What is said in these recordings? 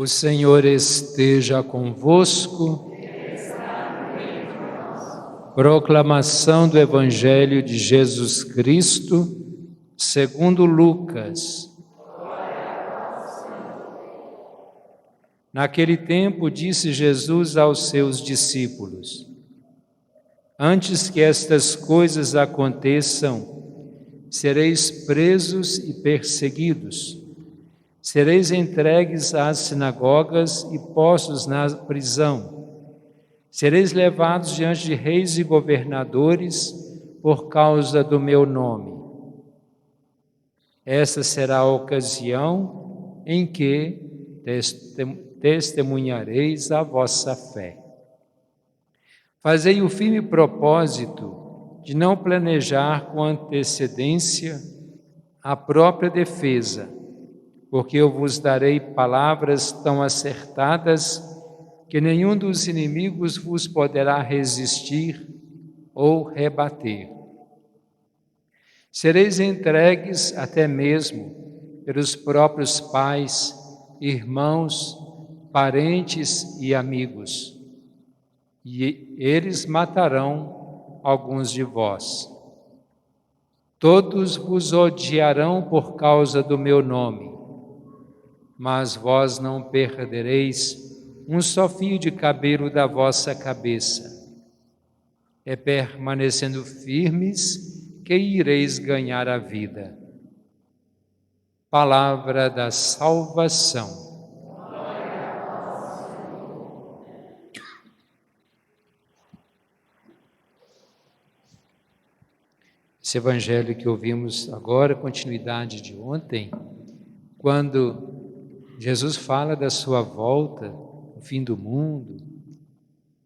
O Senhor esteja convosco. Proclamação do Evangelho de Jesus Cristo, segundo Lucas. Naquele tempo disse Jesus aos seus discípulos: Antes que estas coisas aconteçam, sereis presos e perseguidos. Sereis entregues às sinagogas e postos na prisão. Sereis levados diante de reis e governadores por causa do meu nome. Essa será a ocasião em que testemunhareis a vossa fé. Fazei o firme propósito de não planejar com antecedência a própria defesa, porque eu vos darei palavras tão acertadas que nenhum dos inimigos vos poderá resistir ou rebater. Sereis entregues até mesmo pelos próprios pais, irmãos, parentes e amigos, e eles matarão alguns de vós. Todos vos odiarão por causa do meu nome, mas vós não perdereis um só fio de cabelo da vossa cabeça. É permanecendo firmes que ireis ganhar a vida. Palavra da salvação. Esse evangelho que ouvimos agora, continuidade de ontem, quando Jesus fala da sua volta, o fim do mundo,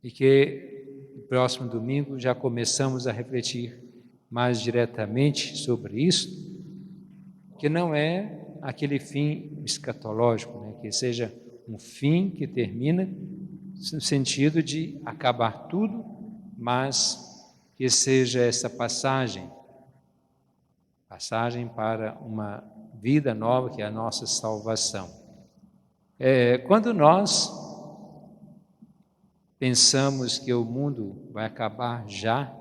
e que no próximo domingo já começamos a refletir mais diretamente sobre isso, que não é aquele fim escatológico, né? Que seja um fim que termina no sentido de acabar tudo, mas que seja essa passagem para uma vida nova, que é a nossa salvação. Quando nós pensamos que o mundo vai acabar já,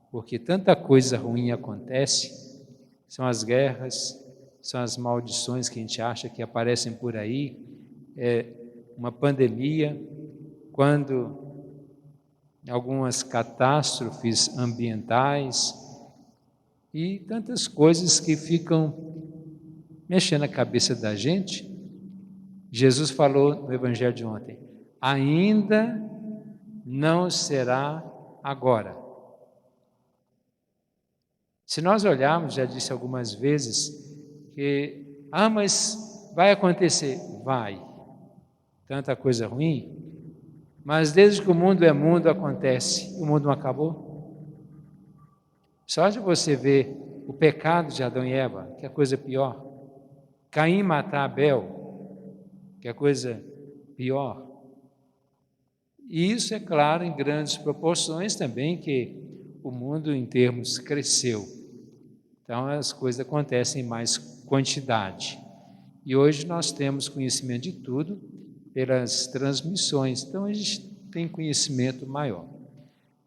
porque tanta coisa ruim acontece, são as guerras, são as maldições que a gente acha que aparecem por aí, uma pandemia, quando algumas catástrofes ambientais e tantas coisas que ficam mexendo a cabeça da gente. Jesus falou no Evangelho de ontem: ainda não será agora. Se nós olharmos, já disse algumas vezes, que, mas vai acontecer. Vai. Tanta coisa ruim, mas desde que o mundo é mundo, acontece. O mundo não acabou? Só de você ver o pecado de Adão e Eva, que é a coisa pior. Caim matar Abel, que é a coisa pior. E isso, é claro, em grandes proporções também, que o mundo em termos cresceu. Então as coisas acontecem em mais quantidade. E hoje nós temos conhecimento de tudo pelas transmissões, então a gente tem conhecimento maior.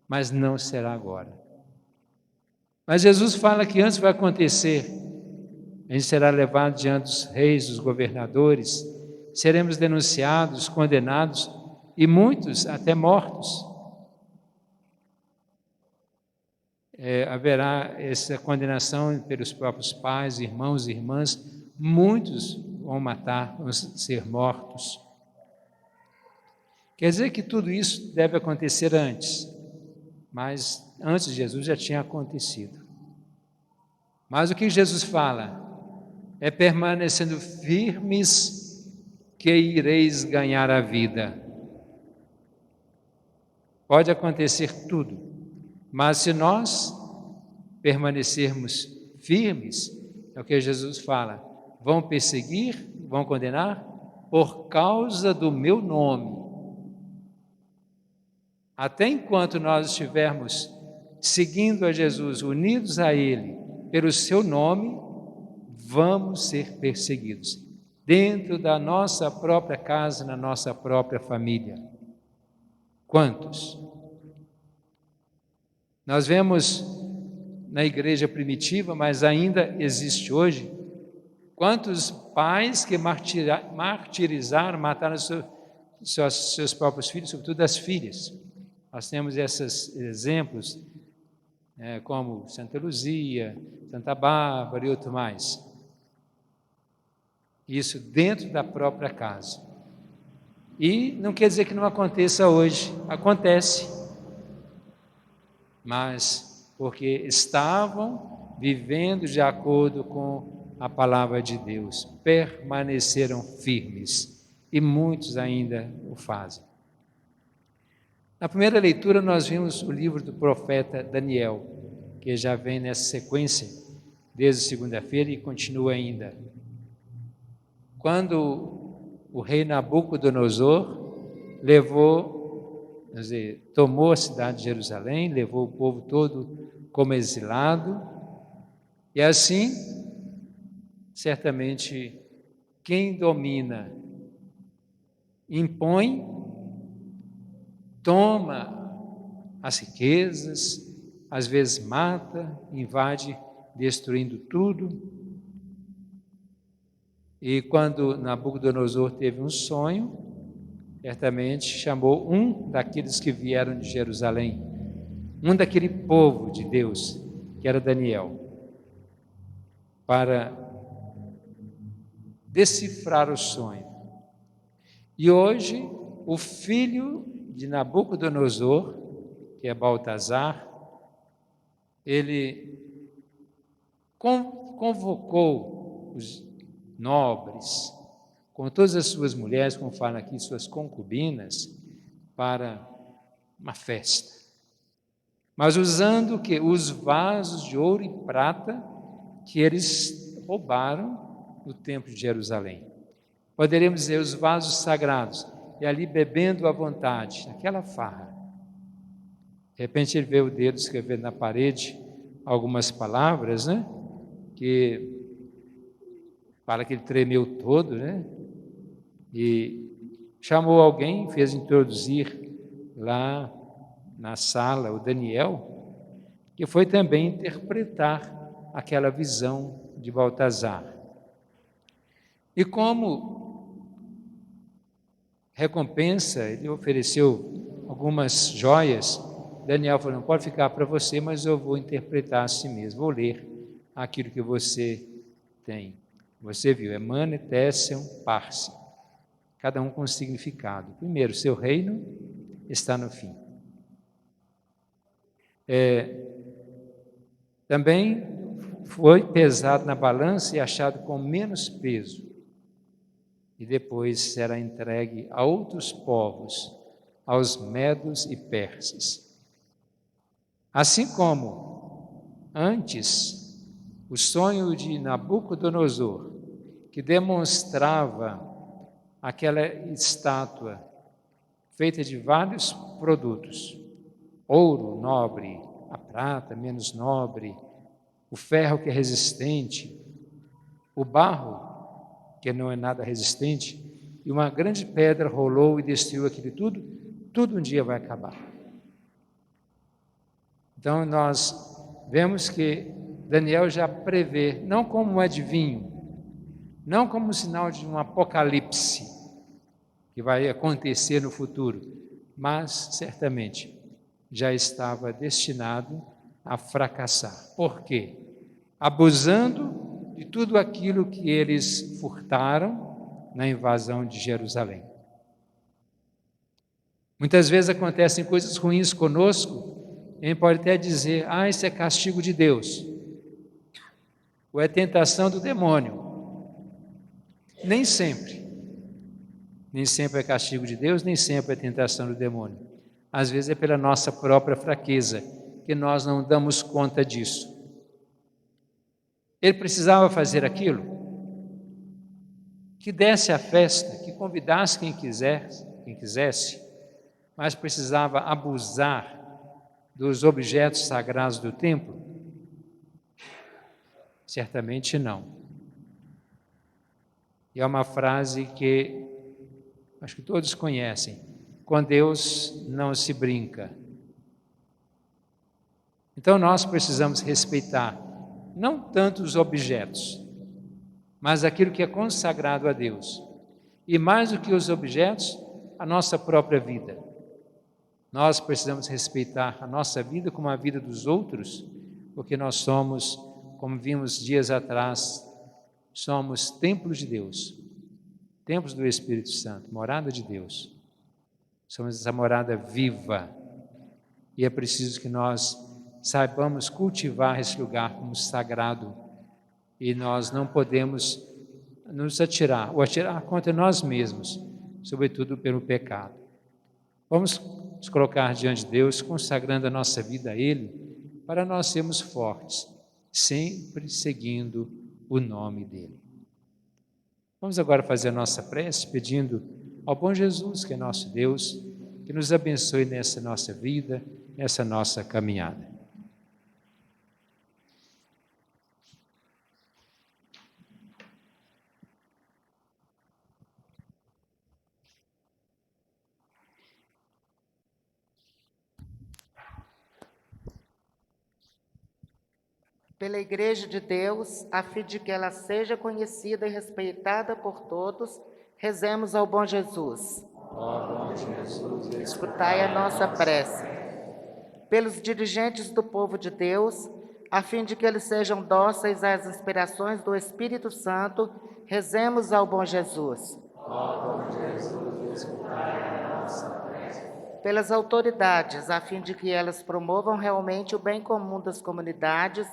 Mas não será agora. Mas Jesus fala que antes vai acontecer. A gente será levado diante dos reis, dos governadores, seremos denunciados, condenados e muitos até mortos. Haverá essa condenação pelos próprios pais, irmãos e irmãs, muitos vão matar, vão ser mortos. Quer dizer que tudo isso deve acontecer antes, mas antes de Jesus já tinha acontecido. Mas o que Jesus fala? É permanecendo firmes que ireis ganhar a vida. Pode acontecer tudo, mas se nós permanecermos firmes, é o que Jesus fala: vão perseguir, vão condenar por causa do meu nome. Até enquanto nós estivermos seguindo a Jesus, unidos a Ele, pelo seu nome, vamos ser perseguidos. dentro da nossa própria casa, na nossa própria família. Quantos? Nós vemos na igreja primitiva, mas ainda existe hoje, quantos pais que martirizaram, mataram seus próprios filhos, sobretudo as filhas. Nós temos esses exemplos, como Santa Luzia, Santa Bárbara e outro mais. Isso dentro da própria casa. E não quer dizer que não aconteça hoje, acontece. Mas porque estavam vivendo de acordo com a palavra de Deus, permaneceram firmes, e muitos ainda o fazem. Na primeira leitura nós vimos o livro do profeta Daniel, que já vem nessa sequência desde segunda-feira e continua ainda. Quando o rei Nabucodonosor tomou a cidade de Jerusalém, levou o povo todo como exilado, e assim, certamente, quem domina, impõe, toma as riquezas, às vezes mata, invade, destruindo tudo. E quando Nabucodonosor teve um sonho, certamente chamou um daqueles que vieram de Jerusalém, um daquele povo de Deus, que era Daniel, para decifrar o sonho. E hoje, o filho de Nabucodonosor, que é Baltazar, ele convocou os nobres, com todas as suas mulheres, como falam aqui, suas concubinas, para uma festa. Mas usando os vasos de ouro e prata que eles roubaram no templo de Jerusalém. Poderíamos dizer os vasos sagrados, e ali bebendo à vontade, naquela farra. De repente ele vê o dedo escrevendo na parede algumas palavras, que fala que ele tremeu todo, e chamou alguém, fez introduzir lá na sala o Daniel, que foi também interpretar aquela visão de Baltazar. E como recompensa, ele ofereceu algumas joias. Daniel falou: não pode ficar para você, mas eu vou interpretar a si mesmo, vou ler aquilo que você tem. Você viu, Emane, Tessem, Parse, cada um com um significado. Primeiro, seu reino está no fim. Também foi pesado na balança e achado com menos peso. E depois será entregue a outros povos, aos medos e persas. Assim como antes, o sonho de Nabucodonosor, que demonstrava aquela estátua feita de vários produtos, ouro nobre, a prata menos nobre, o ferro que é resistente, o barro que não é nada resistente, e uma grande pedra rolou e destruiu aquilo tudo um dia vai acabar. Então nós vemos que Daniel já prevê, não como um adivinho, não como um sinal de um apocalipse que vai acontecer no futuro, mas certamente já estava destinado a fracassar. Por quê? Abusando de tudo aquilo que eles furtaram na invasão de Jerusalém. Muitas vezes acontecem coisas ruins conosco, e a gente pode até dizer: isso é castigo de Deus, ou é tentação do demônio. Nem sempre é castigo de Deus, nem sempre é tentação do demônio. Às vezes é pela nossa própria fraqueza, que nós não damos conta disso. Ele precisava fazer aquilo, que desse a festa, que convidasse quem quisesse, mas precisava abusar dos objetos sagrados do templo? Certamente não. E é uma frase que acho que todos conhecem: com Deus não se brinca. Então nós precisamos respeitar não tanto os objetos, mas aquilo que é consagrado a Deus. E mais do que os objetos, a nossa própria vida. Nós precisamos respeitar a nossa vida como a vida dos outros, porque nós somos, como vimos dias atrás, somos templos de Deus, templos do Espírito Santo, morada de Deus. Somos essa morada viva. E é preciso que nós saibamos cultivar esse lugar como sagrado. E nós não podemos nos atirar, ou atirar contra nós mesmos, sobretudo pelo pecado. Vamos nos colocar diante de Deus, consagrando a nossa vida a Ele, para nós sermos fortes, sempre seguindo o nome dEle. Vamos agora fazer a nossa prece, pedindo ao bom Jesus, que é nosso Deus, que nos abençoe nessa nossa vida, nessa nossa caminhada. Pela Igreja de Deus, a fim de que ela seja conhecida e respeitada por todos, rezemos ao bom Jesus. Ó bom Jesus, Escutai a nossa prece. Pelos dirigentes do povo de Deus, a fim de que eles sejam dóceis às inspirações do Espírito Santo, rezemos ao bom Jesus. Ó bom Jesus, escutai a nossa prece. Pelas autoridades, a fim de que elas promovam realmente o bem comum das comunidades,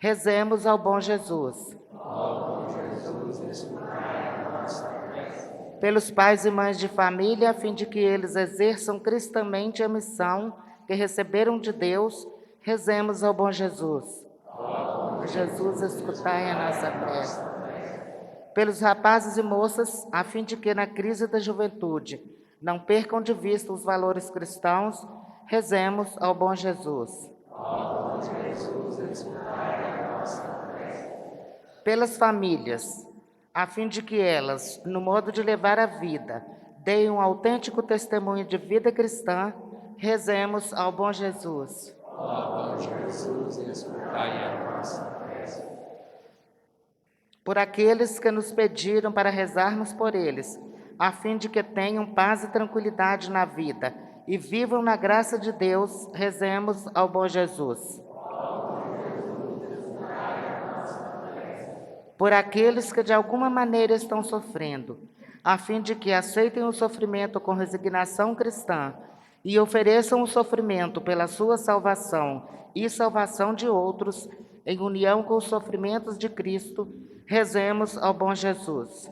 rezemos ao bom Jesus. Ó bom Jesus, escutai a nossa prece. Pelos pais e mães de família, a fim de que eles exerçam cristamente a missão que receberam de Deus, rezemos ao bom Jesus. Ó bom Jesus, escutai a nossa prece. Pelos rapazes e moças, a fim de que na crise da juventude não percam de vista os valores cristãos, rezemos ao bom Jesus. Ó bom Jesus, escutai a nossa prece. Pelas famílias, a fim de que elas, no modo de levar a vida, deem um autêntico testemunho de vida cristã, rezemos ao bom Jesus. Ó bom Jesus, escutai a nossa prece. Por aqueles que nos pediram para rezarmos por eles, a fim de que tenham paz e tranquilidade na vida e vivam na graça de Deus, rezemos ao bom Jesus. Por aqueles que de alguma maneira estão sofrendo, a fim de que aceitem o sofrimento com resignação cristã e ofereçam o sofrimento pela sua salvação e salvação de outros, em união com os sofrimentos de Cristo, rezemos ao bom Jesus.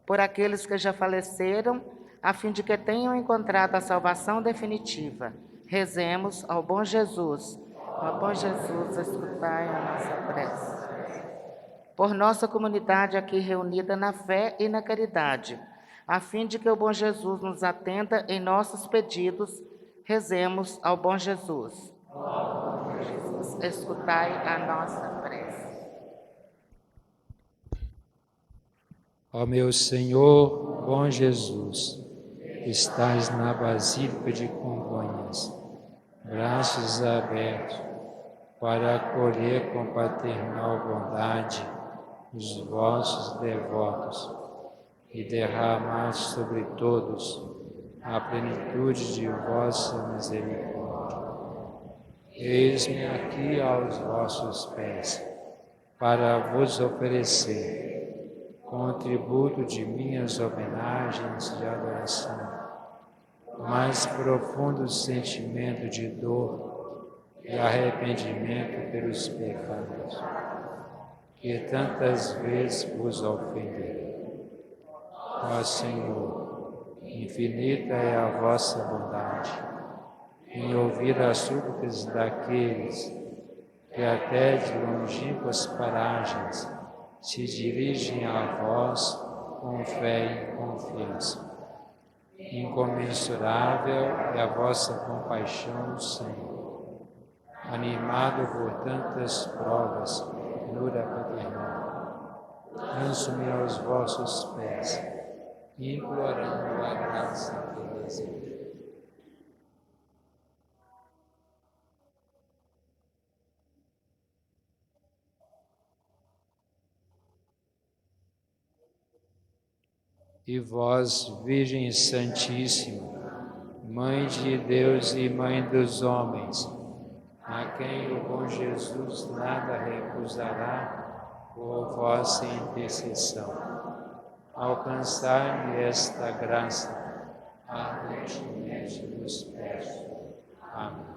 Por aqueles que já faleceram, a fim de que tenham encontrado a salvação definitiva, rezemos ao bom Jesus. Ó bom Jesus, escutai a nossa prece. Por nossa comunidade aqui reunida na fé e na caridade, a fim de que o bom Jesus nos atenda em nossos pedidos, rezemos ao bom Jesus. Ó bom Jesus, escutai a nossa prece. Ó meu Senhor, bom Jesus, estás na Basílica de Congonhas, braços abertos, para acolher com paternal bondade os vossos devotos e derramar sobre todos a plenitude de vossa misericórdia. Eis-me aqui aos vossos pés, para vos oferecer contributo de minhas homenagens de adoração, mais profundo sentimento de dor e arrependimento pelos pecados que tantas vezes vos ofenderam. Ó Senhor, infinita é a vossa bondade em ouvir as súplicas daqueles que até de longínquas paragens se dirigem a vós com fé e confiança. Incomensurável é a vossa compaixão, Senhor. Animado por tantas provas ternura paternal, lanço-me aos vossos pés, implorando a graça que desejo. E vós, Virgem Santíssima, Mãe de Deus e Mãe dos homens, a quem o bom Jesus nada recusará por vossa intercessão, alcançai-me esta graça, ardentemente vos peço. Amém.